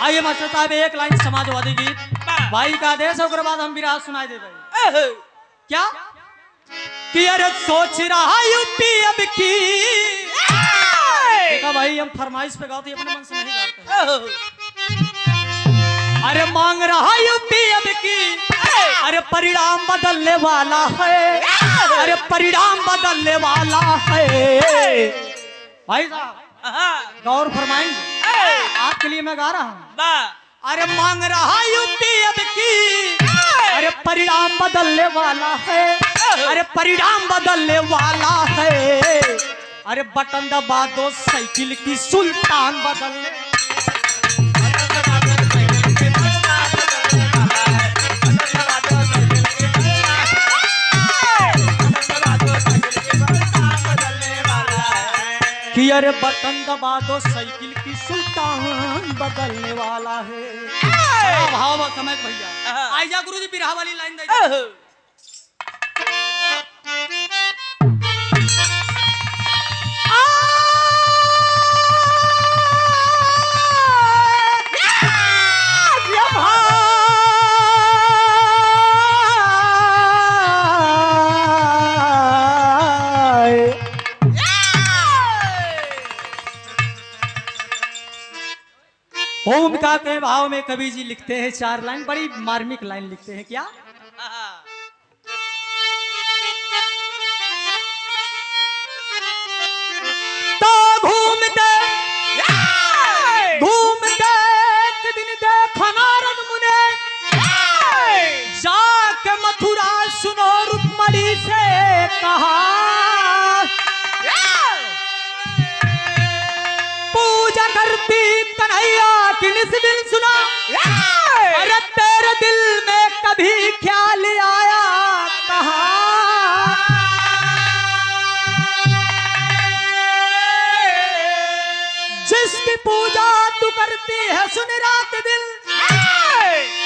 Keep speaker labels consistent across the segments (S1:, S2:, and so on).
S1: आइए मास्टर साहब एक लाइन समाजवादी गीत भाई का आदेश होकर बाद हम विराज सुनाई दे भाई। क्या कि अरे सोच रहा यूपी अब की देखा भाई हम फरमाइश पे गाते अपने मन से नहीं गाते। अरे मांग रहा यूपी अब की अरे परिणाम बदलने वाला है अरे परिणाम बदलने वाला है भाई साहब गौर फरमाएंगे आपके लिए मैं गा रहा हूँ। अरे मांग रहा यूपी अब की अरे परिणाम बदलने वाला है अरे परिणाम बदलने वाला है अरे बटन दबा दो साइकिल की सुल्तान बदलने कि अरे बटन दबा दो साइकिल की सुल्तान बदलने वाला है। भाव समझ भैया आइजा गुरु जी बिरहा वाली लाइन दे भूमिका के भाव में कवि जी लिखते हैं 4 लाइन बड़ी मार्मिक लाइन लिखते हैं। क्या तो घूमते एक दिन देखा नारद मुने जाके मथुरा सुनो रुक्मणी से कहा पूजा करती कन्हैया की निस्बिल सुना अरे तेरे दिल में कभी ख्याल आया कहा जिसकी पूजा तू करती है सुन रात दिन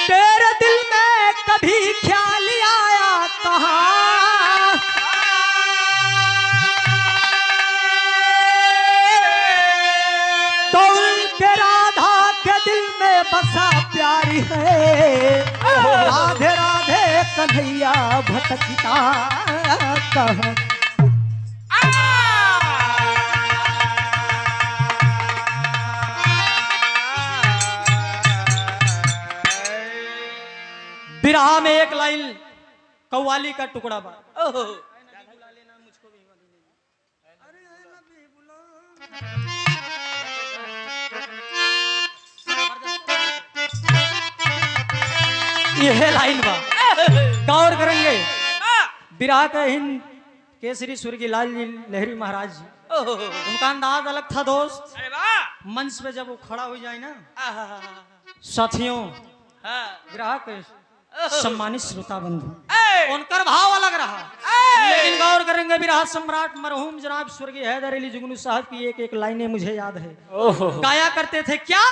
S1: तेरे दिल में कभी ख्याल आया कहा बसा प्यारी है राधे राधे कन्हैया भटकता कहाँ बिरहा में एक लाइन कव्वाली का टुकड़ा बा यह लाइन बा गौर करेंगे बिरहा के हिंद केसरी स्वर्गीय लाल जी लहरी महाराज जी उनका अंदाज अलग था दोस्त। मंच पे जब वो खड़ा हो जाए ना साथियों बिरहा के सम्मानित श्रोता बंधु उनका भाव अलग रहा लेकिन गौर करेंगे बिरहा सम्राट मरहूम जनाब स्वर्गीय हैदर अली जुगनू साहब की एक एक लाइनें मुझे याद है गाया करते थे। क्या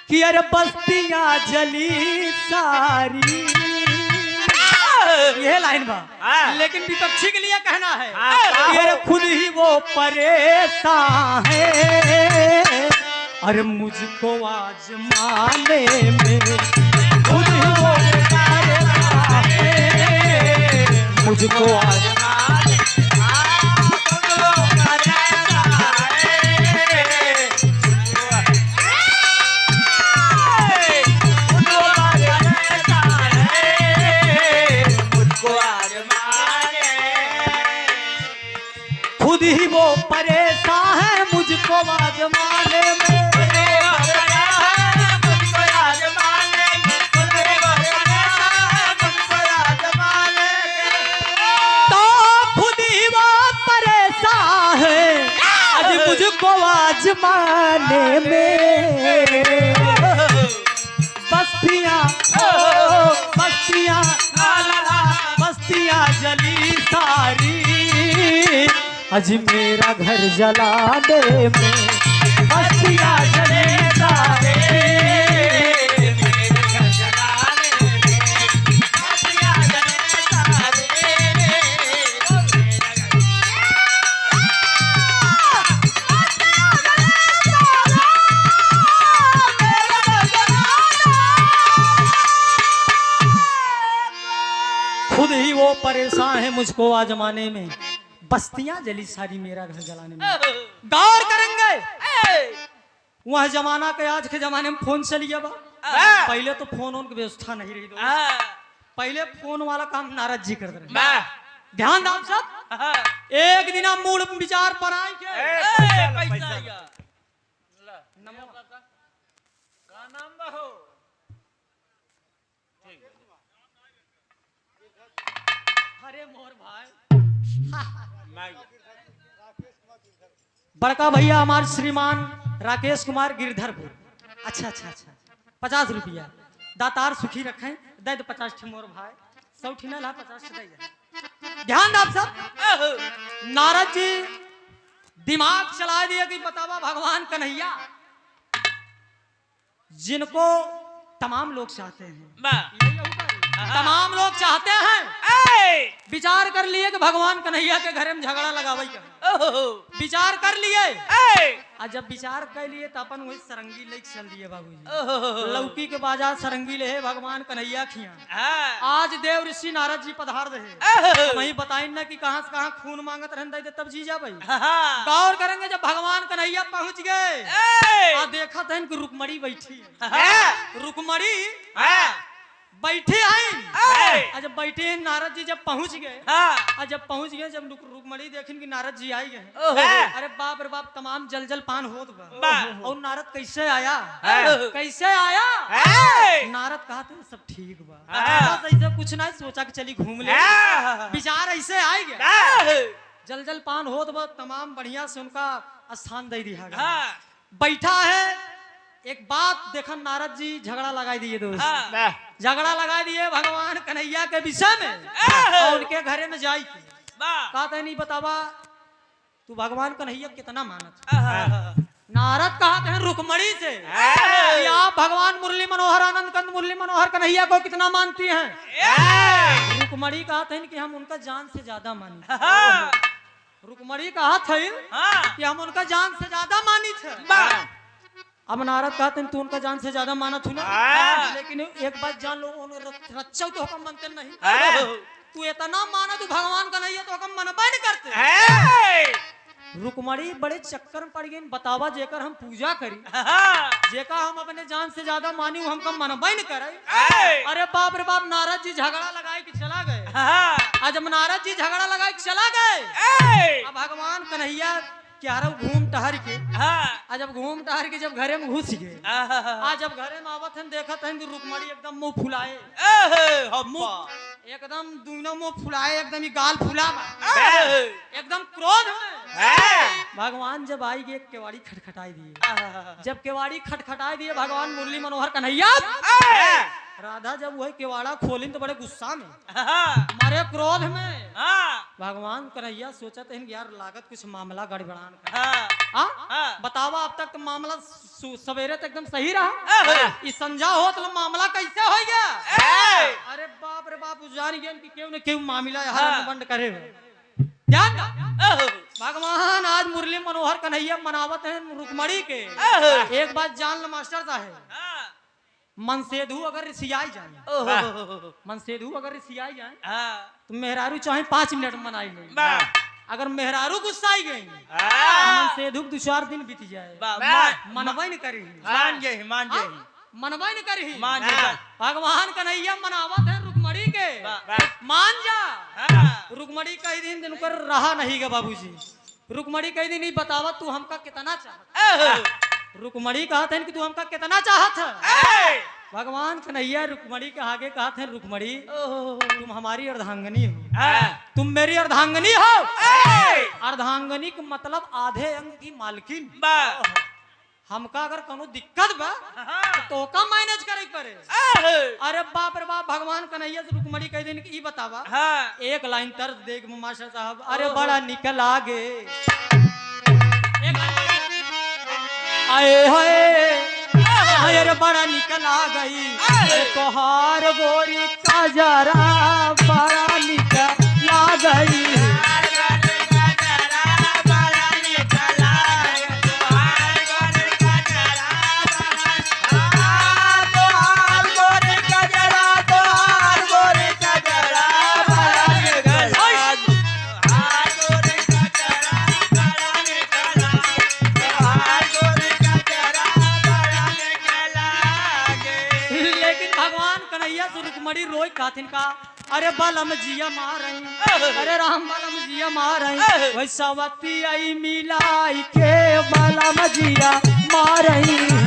S1: कि अरे बस्तियां जली सारी यह लाइन बा लेकिन विपक्षी के लिए कहना है कि अरे खुद ही वो परेशान है अरे मुझको आजमाने में खुद ही वो मुझको खुद ही वो परेशान है मुझको आजमाने में मुझको आजमाने में बस्तियां जली सारी अज मेरा घर जलाने में बस्तियां जली सारी है मुझको आजमाने में, बस्तियां जली सारी मेरा घर जलाने में। गौर करेंगे वह जमाना के आज के जमाने में फोन चली बा। पहले तो फोन की व्यवस्था नहीं रही, पहले फोन वाला काम नारद जी करते रहे। ध्यान दाओ सब, एक दिन मूड विचार पर आए अरे मोर भाई बड़का भैया हमारे श्रीमान राकेश कुमार गिरधरपुर। अच्छा अच्छा अच्छा 50 रुपया दातार सुखी रखें, दे 50 मोर भाई, 100 ठीना ला 50 दे। ध्यान आप सब, नारद जी दिमाग चला दिया कि बतावा भगवान कन्हैया जिनको तमाम लोग चाहते हैं, तमाम लोग चाहते हैं, विचार कर लिए कि भगवान कन्हैया के घर में झगड़ा लगावई का विचार कर लिए। और जब विचार कर लिए तो अपन वही सरंगी लेके चल दिए बाबूजी। लौकी के बाजार सरंगी ले भगवान कन्हैया खिया। आज देव ऋषि नारद जी पधार रहे, वही बताई ना कि कहां से कहां खून मांगत रहते तब जी जा भाई। गौर करेंगे जब भगवान कन्हैया पहुंच गए, देखा था इनकी रुकमणी बैठी, रुकमणी बैठे हैं। जब बैठे नारद जी जब पहुंच गए, जब पहुंच गए, जब रुकमणी देखिन कि नारद जी आई गए, अरे बाप रे बाप तमाम जल जल पान होत बा। और नारद कैसे आया, कैसे आया? नारद कहा था सब ठीक बा, बस ऐसे कुछ नहीं सोचा कि चली घूम ले, विचार ऐसे आए गए। जल जल पान होत बा, तमाम बढ़िया से उनका स्थान दे दिया गया। बैठा है, एक बात देखा नारद जी झगड़ा लगा दिए दोस्त, झगड़ा लगा दिए भगवान कन्हैया के विषय में और उनके घरे में जाई के कहा था नहीं बतावा तू भगवान कन्हैया कितना मानत। नारद कहा था रुकमणी से कि आप भगवान मुरली मनोहर आनंद कंद मुरली मनोहर कन्हैया को कितना मानती हैं? रुकमणी कहा था कि हम उनका जान से ज्यादा मानी। रुकमणी कहा था कि हम उनका जान से ज्यादा मानी थे। अब नारद कहते हैं तू उनका जान से ज्यादा माना थू ना, लेकिन एक बात जान लो रच्चा तो हुक्म मनते नहीं, तू इतना माना तू भगवान का नहीं है तो हुक्म मनबा नहीं करते। रुकमणी बड़े चक्कर में पड़ गई, बतावा जेकर हम पूजा करी, जेका हम अपने जान से ज्यादा मानी हमको मनबा नहीं करे। अरे बाप रे बाप, नारद जी झगड़ा लगाए कि चला गए। जब नारद जी झगड़ा लगाए कि चला गए, अब भगवान कन्हैया क्यारा घूम टहर के, जब घूम टहर के जब घरे में घुस गए, जब घरे में आवत हैं देखत हैं कि रुकमणी एकदम मुंह फुलाए, एकदम दोनों मुंह फुलाए, एकदम ही गाल फुला, एकदम क्रोध में। भगवान जब आई गए केवाड़ी खटखटाई दिए, जब केवाड़ी खटखटाई दिए भगवान मुरली मनोहर कन्हैया, राधा जब वही केवाड़ा खोली तो बड़े गुस्सा में, मारे क्रोध में। भगवान कन्हैया सोचते हैं यार लागत कुछ मामला गड़बड़ान का। बतावा अब तक तो मामला सवेरे तक एकदम सही रहा, इस संजा हो तो मामला कैसे हो गया? अरे बाप रे बाप, जान गए कि क्यों न क्यों मामला बंद करे। ध्यान भगवान आज मुरली मनोहर कन्हैया मनावत है रुकमणी के। एक बात जान लो मास्टर साहब, मनसेधु अगर रिसियाई जाए, मनसेधु अगर रिसियाई जाए तो मेहरारू चाहे 5 मिनट मनाई गई, अगर मेहरारू गुस्साई गई मनसेधु 2-4 दिन बीत जाए, मनवाई नहीं करी, मनवाई नहीं करी। भगवान कन्हैया मनावत है रुकमणी के, मान जा। रुकमणी कई दिन दिनकर रहा नहीं गा बाबूजी, रुकमणी कई दिन नहीं बतावा तू हमका कितना चाहत। रुकमणी कहा था कि तू हमका कितना चाहत है। भगवान कन्हैया रुकमणी के आगे कहा था रुकमणी तुम हमारी अर्धांगनी हो, तुम मेरी अर्धांगनी हो। अर्धांगनी का मतलब आधे अंग की मालकिन। हमका अगर कोनो दिक्कत बा तो का मैनेज करे करे। अरे बाप रे बाप, भगवान कन्हैया से रुकमणी कह दिन की बतावा, एक लाइन तर्ज देख मास्टर साहब, अरे बड़ा निकल आगे आए हाय, अरे बड़ा निकल आ गई तोहार गोरी का जरा, बड़ा निकल आ गई। मैया तो रुकमणी रोई काथिन का अरे बलम जिया मारई अरे राम बलम जिया मारई वैसा वती आई मिलाई के बलम जिया मारई